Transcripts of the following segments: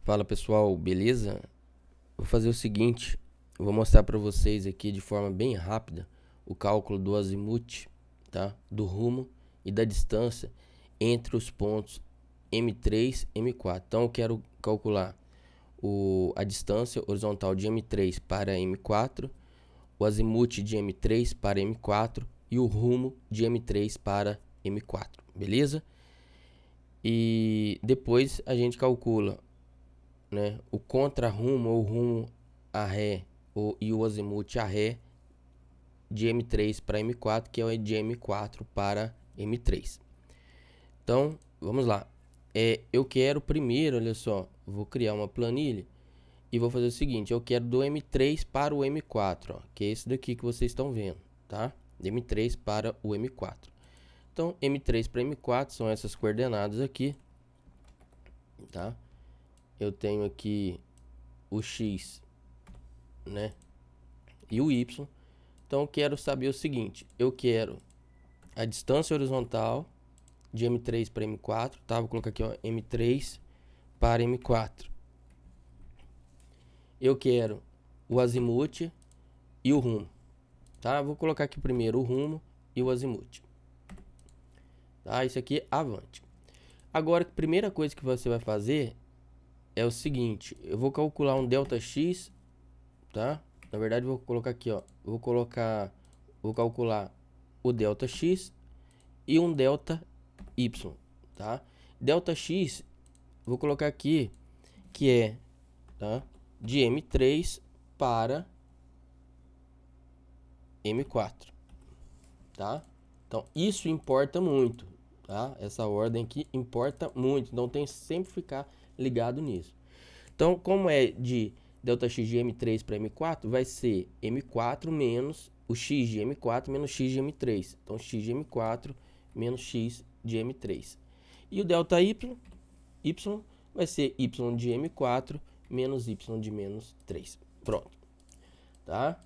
Fala pessoal, beleza? Vou fazer o seguinte, eu vou mostrar para vocês aqui de forma bem rápida o cálculo do azimuth, tá? Do rumo e da distância entre os pontos M3 e M4. Então eu quero calcular a distância horizontal de M3 para M4, o azimuth de M3 para M4 e o rumo de M3 para M4, beleza? E depois a gente calcula, né, o contrarrumo ou rumo a ré e o azimuth a ré de M3 para M4, que é o de M4 para M3. Então, vamos lá. Eu quero primeiro, olha só, vou criar uma planilha e vou fazer o seguinte, eu quero do M3 para o M4, ó, que é esse daqui que vocês estão vendo, tá? De M3 para o M4. Então, M3 para M4 são essas coordenadas aqui, tá? Eu tenho aqui o X, né? E o Y. Então eu quero saber o seguinte, eu quero a distância horizontal de M3 para M4, tá? Vou colocar aqui, ó, M3 para M4. Eu quero o azimuth e o rumo, tá? Vou colocar aqui primeiro o rumo e o azimuth. Tá? Isso aqui avante. Agora, a primeira coisa que você vai fazer é o seguinte, eu vou calcular um ΔX, tá? Na verdade, vou colocar aqui, ó, vou calcular o ΔX e um ΔY, tá? ΔX, vou colocar aqui que é, tá, de M3 para M4, tá? Então, isso importa muito, tá? Essa ordem aqui importa muito, então tem que sempre ficar ligado nisso. Então, como é de ΔX de M3 para M4, vai ser M4 menos o X de M4 menos X de M3. Então, X de M4 menos X de M3. E o ΔY, Y, vai ser Y de M4 menos Y de menos 3. Pronto. Tá?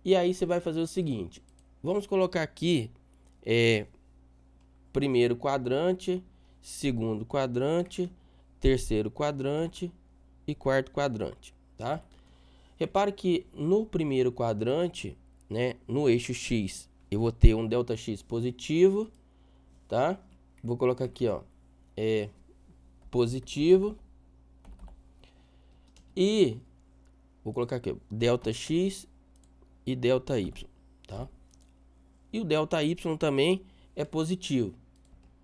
E aí você vai fazer o seguinte. Vamos colocar aqui primeiro quadrante, segundo quadrante, terceiro quadrante e quarto quadrante, tá? Repare que no primeiro quadrante, né, no eixo X, eu vou ter um ΔX positivo, tá? Vou colocar aqui, ó, positivo. E vou colocar aqui, ó, ΔX e ΔY, tá? E o ΔY também é positivo,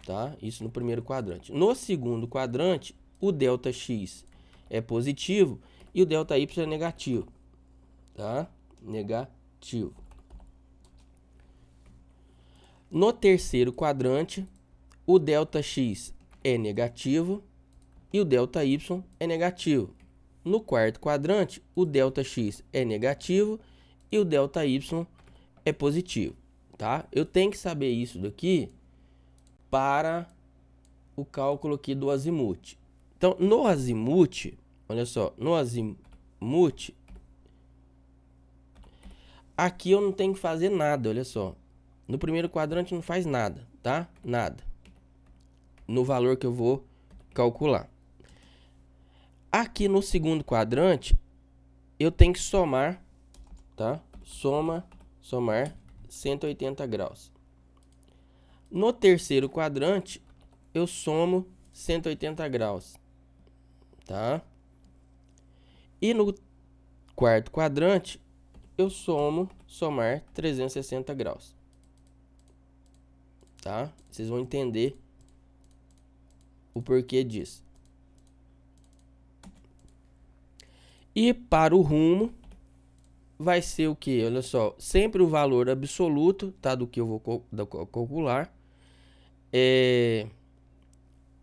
tá? Isso no primeiro quadrante. No segundo quadrante, o ΔX é positivo e o ΔY é negativo, tá? Negativo. No terceiro quadrante, o ΔX é negativo e o ΔY é negativo. No quarto quadrante, o ΔX é negativo e o ΔY é positivo, tá? Eu tenho que saber isso daqui para o cálculo aqui do azimuth. Então, no azimuth, olha só, no azimuth, aqui eu não tenho que fazer nada, olha só. No primeiro quadrante não faz nada, tá? Nada. No valor que eu vou calcular. Aqui no segundo quadrante, eu tenho que somar, tá? Somar 180 graus. No terceiro quadrante, eu somo 180 graus, tá? E no quarto quadrante, eu somar 360 graus, tá? Vocês vão entender o porquê disso. E para o rumo, vai ser o que? Olha só, sempre o valor absoluto, tá? Do que eu vou calcular.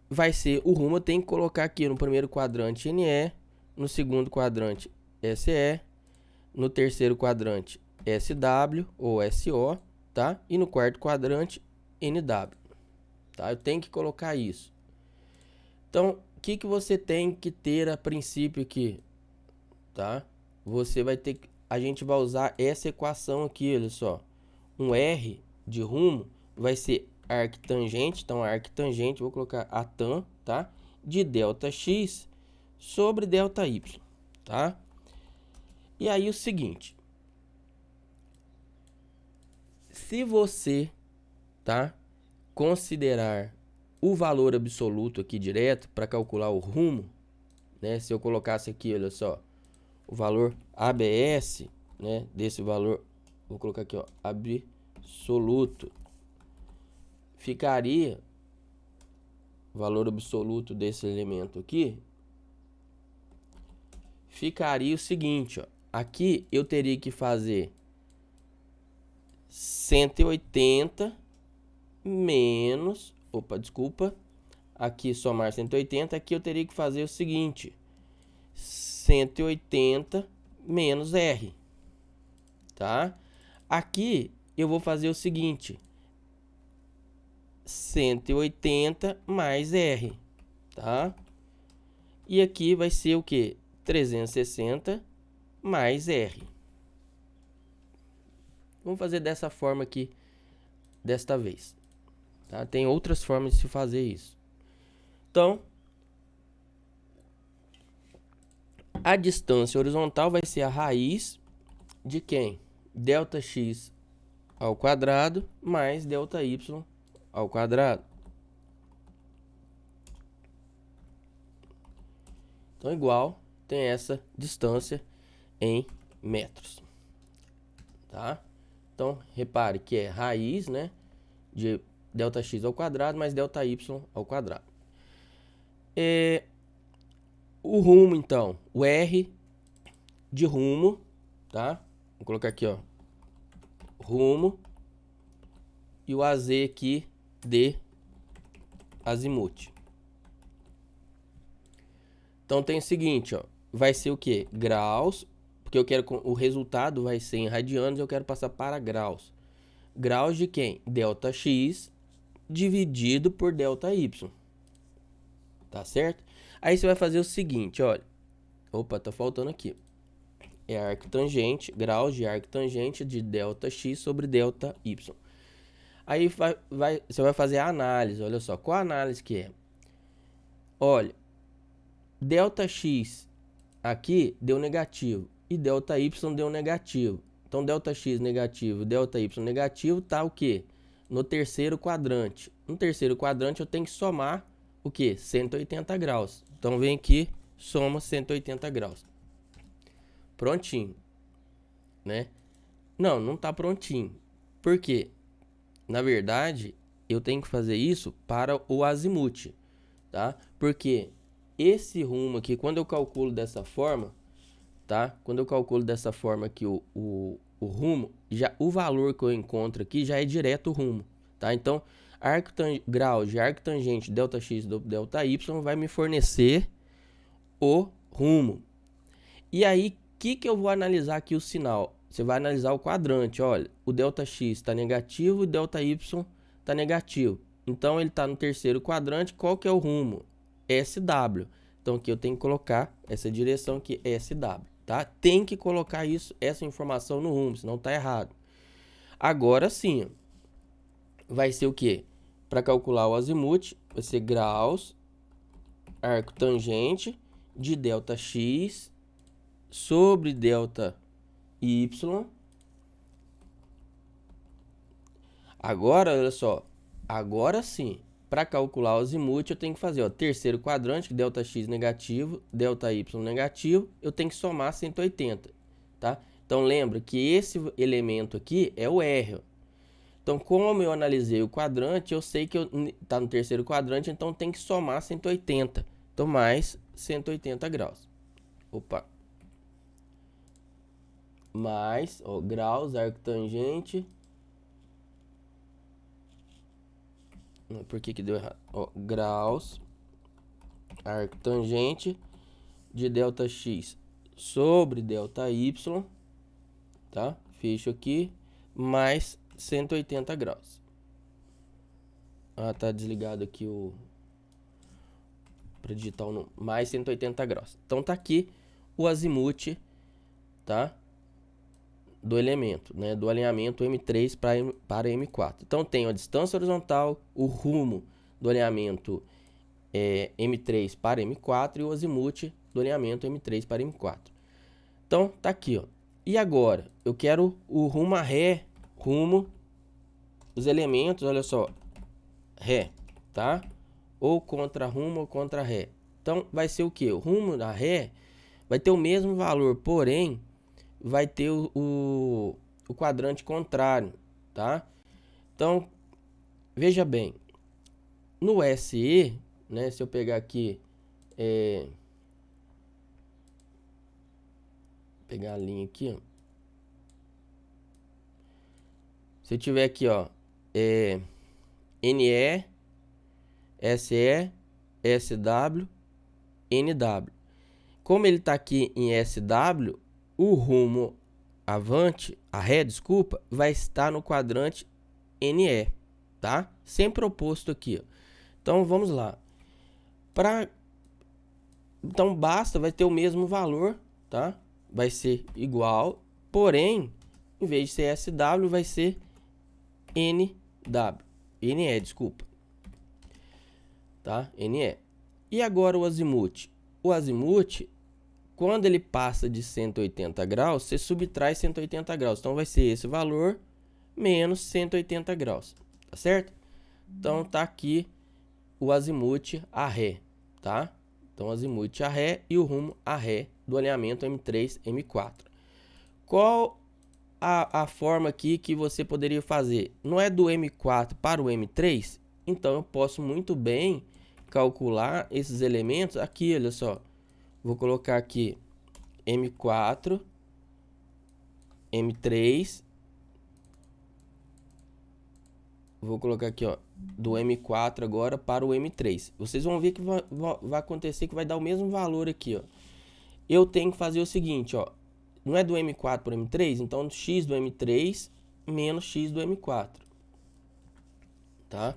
Vai ser o rumo, eu tenho que colocar aqui no primeiro quadrante NE, no segundo quadrante SE, no terceiro quadrante SW ou SO, tá? E no quarto quadrante NW, tá? Eu tenho que colocar isso. Então, o que você tem que ter a princípio aqui, tá? Você vai ter que, a gente vai usar essa equação aqui, olha só. Um R de rumo vai ser arctangente, então arctangente, vou colocar a tan, tá? De ΔX sobre ΔY, tá? E aí o seguinte, se você, tá, considerar o valor absoluto aqui direto para calcular o rumo, né? Se eu colocasse aqui, olha só, o valor ABS, né, desse valor, vou colocar aqui, ó, absoluto, ficaria o valor absoluto desse elemento aqui, ficaria o seguinte, ó, aqui eu teria que fazer 180 menos, aqui somar 180, aqui eu teria que fazer o seguinte, 180 menos R, tá? Aqui eu vou fazer o seguinte, 180 mais R, tá? E aqui vai ser o que? 360 mais R. Vamos fazer dessa forma aqui, desta vez. Tá? Tem outras formas de se fazer isso. Então, a distância horizontal vai ser a raiz de quem? Δx ao quadrado mais ΔY ao quadrado. Então, igual, tem essa distância em metros. Tá? Então, repare que é raiz, né, de Δx ao quadrado mais ΔY ao quadrado. O rumo, então, o R de rumo, tá? Vou colocar aqui, ó, rumo, e o AZ aqui de azimuth. Então tem o seguinte, ó, vai ser o que? Graus, porque eu quero, o resultado vai ser em radianos, eu quero passar para graus. Graus de quem? Δx dividido por ΔY. Tá certo? Aí você vai fazer o seguinte, olha. Opa, tá faltando aqui. É arctangente, graus de arctangente de Δx sobre ΔY. Aí você vai fazer a análise, olha só. Qual a análise que é? Olha, Δx aqui deu negativo e ΔY deu negativo. Então, Δx negativo e ΔY negativo tá o quê? No terceiro quadrante. No terceiro quadrante eu tenho que somar o quê? 180 graus. Então, vem aqui, soma 180 graus. Prontinho, né? Não, não tá prontinho. Por quê? Na verdade, eu tenho que fazer isso para o azimuth, tá? Porque esse rumo aqui, quando eu calculo dessa forma, tá? Quando eu calculo dessa forma aqui o rumo, já, o valor que eu encontro aqui já é direto o rumo, tá? Então, graus de arctangente Δx do ΔY vai me fornecer o rumo. E aí, o que eu vou analisar aqui o sinal? Você vai analisar o quadrante, olha, o Δx está negativo e o ΔY está negativo. Então, ele está no terceiro quadrante, qual que é o rumo? SW. Então, aqui eu tenho que colocar essa direção aqui, SW, tá? Tem que colocar isso, essa informação no rumo, senão tá errado. Agora sim, vai ser o quê? Para calcular o azimuth, vai ser graus arctangente de Δx sobre ΔY. Agora, olha só. Agora sim, para calcular o azimuth, eu tenho que fazer, ó, terceiro quadrante, Δx negativo, ΔY negativo, eu tenho que somar 180, tá? Então, lembra que esse elemento aqui é o R. Então, como eu analisei o quadrante, eu sei que tá no terceiro quadrante, então tem que somar 180. Então, mais 180 graus. Opa. Mais, ó, graus, arctangente. Por que deu errado? Ó, graus, arctangente de Δx sobre ΔY, tá? Fecho aqui, mais 180 graus. Ah, tá desligado aqui o... para digitar o número. Mais 180 graus. Então, tá aqui o azimuth, tá? Do elemento, né? Do alinhamento M3 para M4. Então, tem a distância horizontal, o rumo do alinhamento M3 para M4 e o azimuth do alinhamento M3 para M4. Então, tá aqui, ó. E agora, eu quero o rumo a Ré, rumo, os elementos, olha só, Ré, tá? Ou contra rumo ou contra Ré. Então, vai ser o que? O rumo da Ré vai ter o mesmo valor, porém, vai ter o quadrante contrário, tá? Então, veja bem, no SE, né, se eu pegar aqui, pegar a linha aqui, ó. Se eu tiver aqui, ó, NE, SE, SW, NW. Como ele está aqui em SW, o rumo avante, a Ré, desculpa, vai estar no quadrante NE, tá? Sempre oposto aqui, ó. Então, vamos lá. Então, basta, vai ter o mesmo valor, tá? Vai ser igual, porém, em vez de ser SW, vai ser NW. NE, desculpa. Tá? NE. E agora o azimuth. O azimuth, quando ele passa de 180 graus, você subtrai 180 graus. Então, vai ser esse valor menos 180 graus. Tá certo? Então, tá aqui o azimuth a Ré. Tá? Então, azimuth a Ré e o rumo a Ré do alinhamento M3, M4. Qual a forma aqui que você poderia fazer? Não é do M4 para o M3? Então, eu posso muito bem calcular esses elementos aqui, olha só. Vou colocar aqui M4, M3. Vou colocar aqui, ó, do M4 agora para o M3. Vocês vão ver que vai acontecer que vai dar o mesmo valor aqui, ó. Eu tenho que fazer o seguinte, ó. Não é do M4 para o M3? Então, x do M3 menos x do M4. Tá?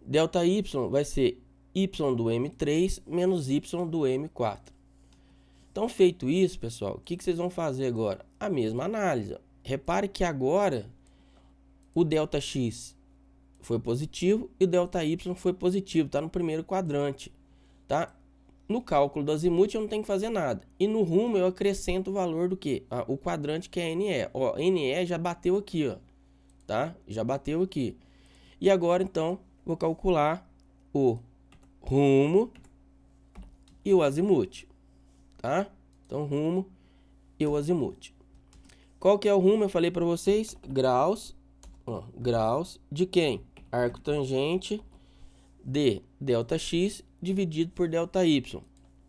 Delta Y vai ser y do M3 menos y do M4. Então, feito isso, pessoal, o que vocês vão fazer agora? A mesma análise. Repare que agora o delta x foi positivo e o delta y foi positivo, tá no primeiro quadrante, tá? No cálculo do azimuth eu não tenho que fazer nada. E no rumo eu acrescento o valor do que? O quadrante que é NE. Ó, NE já bateu aqui, ó, tá? Já bateu aqui. E agora, então, vou calcular o rumo e o azimuth, tá? Então, rumo e o azimuth. Qual que é o rumo? Eu falei para vocês, graus, ó, graus de quem? Arco tangente de delta x dividido por delta y.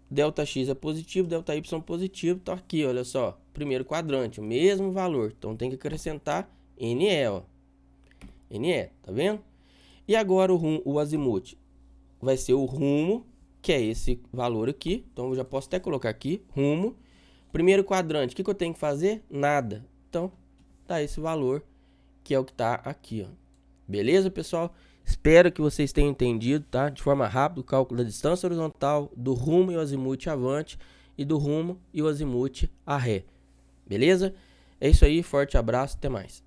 Delta x é positivo, delta y é positivo. Então, aqui, olha só, primeiro quadrante, o mesmo valor. Então, tem que acrescentar NE, ó. NE, tá vendo? E agora o azimuth vai ser o rumo, que é esse valor aqui. Então, eu já posso até colocar aqui, rumo. Primeiro quadrante, o que eu tenho que fazer? Nada. Então, tá esse valor, que é o que tá aqui, ó. Beleza, pessoal? Espero que vocês tenham entendido, tá? De forma rápida, o cálculo da distância horizontal, do rumo e o azimuth avante e do rumo e o azimuth a Ré. Beleza? É isso aí, forte abraço, até mais.